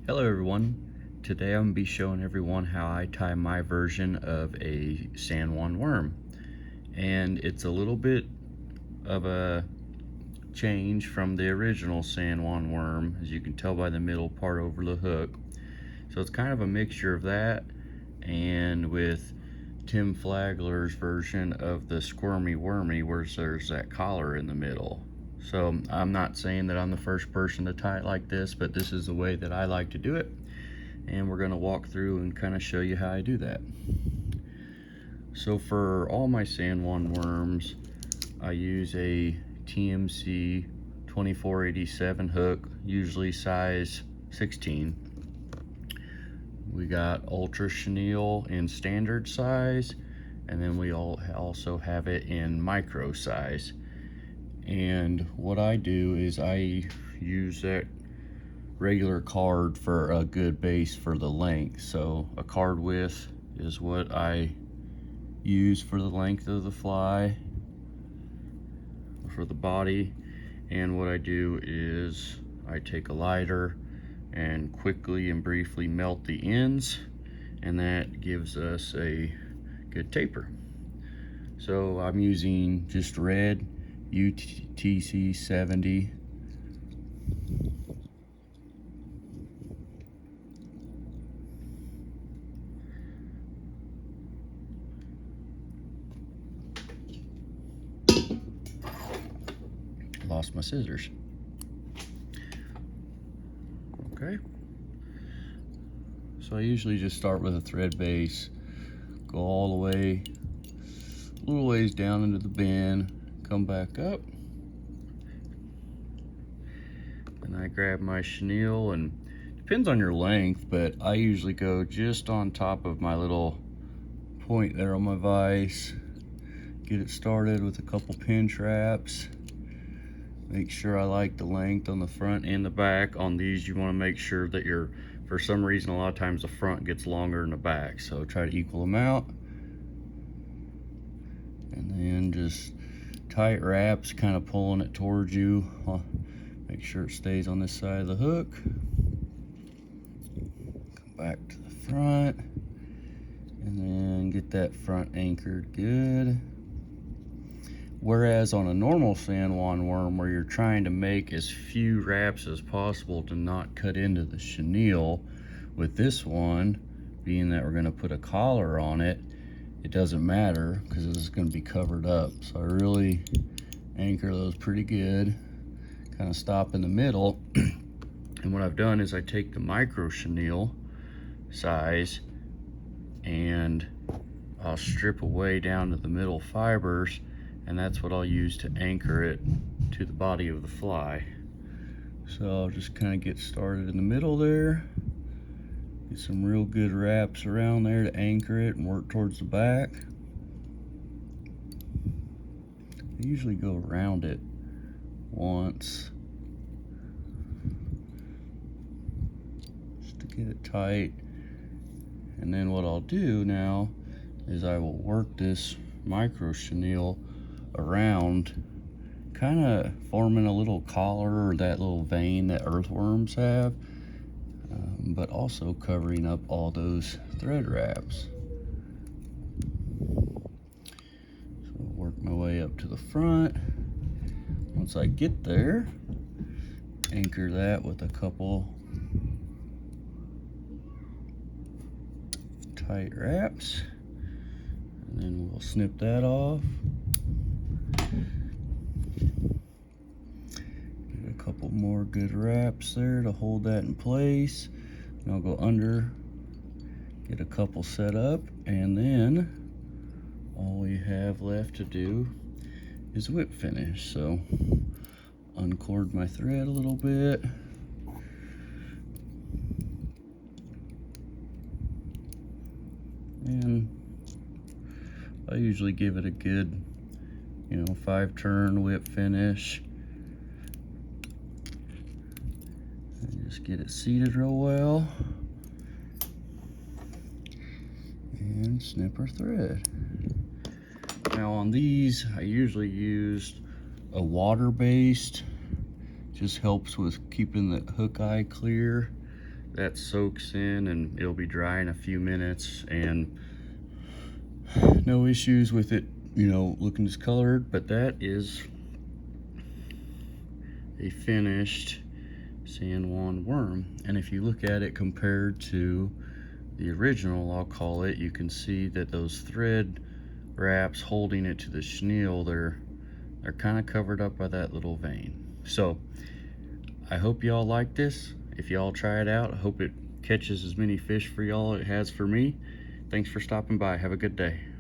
Hello everyone. Today I'm going to be showing everyone how I tie my version of a San Juan Worm. And it's a little bit of a change from the original San Juan Worm, as you can tell by the middle part over the hook. So it's kind of a mixture of that and with Tim Flagler's version of the Squirmy Wormy, where there's that collar in the middle. So I'm not saying that I'm the first person to tie it like this, but this is the way that I like to do it. And we're going to walk through and kind of show you how I do that. So for all my San Juan Worms, I use a TMC 2487 hook, usually size 16. We got Ultra Chenille in standard size, and then we also have it in micro size. And what I do is I use that regular card for a good base for the length. So a card width is what I use for the length of the fly, for the body. And what I do is I take a lighter and quickly and briefly melt the ends, and that gives us a good taper. So I'm using just red UTC 70. Lost my scissors. Okay. So I usually just start with a thread base, go all the way, a little ways down into the bend, come back up, and I grab my chenille, and depends on your length, but I usually go just on top of my little point there on my vise, get it started with a couple pin traps. Make sure I like the length on the front and the back. On these, you want to make sure that for some reason, a lot of times the front gets longer than the back, so try to equal them out. And then just tight wraps, kind of pulling it towards you. Make sure it stays on this side of the hook. Come back to the front, and then get that front anchored good. Whereas on a normal San Juan Worm, where you're trying to make as few wraps as possible to not cut into the chenille, with this one, being that we're going to put a collar on it, it doesn't matter because it's going to be covered up. So I really anchor those pretty good, kind of stop in the middle. And what I've done is I take the micro chenille size and I'll strip away down to the middle fibers, and that's what I'll use to anchor it to the body of the fly. So I'll just kind of get started in the middle there, get some real good wraps around there to anchor it and work towards the back. I usually go around it once just to get it tight. And then what I'll do now is I will work this micro chenille around, kind of forming a little collar or that little vein that earthworms have, but also covering up all those thread wraps. So I'll work my way up to the front. Once I get there, anchor that with a couple tight wraps, and then we'll snip that off. Get a couple more good wraps there to hold that in place. And I'll go under, get a couple set up, and then all we have left to do is whip finish. So uncord my thread a little bit. And I usually give it a good, 5-turn whip finish. And just get it seated real well. And snip our thread. Now on these, I usually use a water-based, just helps with keeping the hook eye clear. that soaks in and it'll be dry in a few minutes, and no issues with it, you know, looking discolored. But that is a finished San Juan Worm, and if you look at it compared to the original, I'll call it, you can see that those thread wraps holding it to the chenille, they're kind of covered up by that little vein. So I hope y'all like this. If y'all try it out, I hope it catches as many fish for y'all as it has for me. Thanks for stopping by. Have a good day.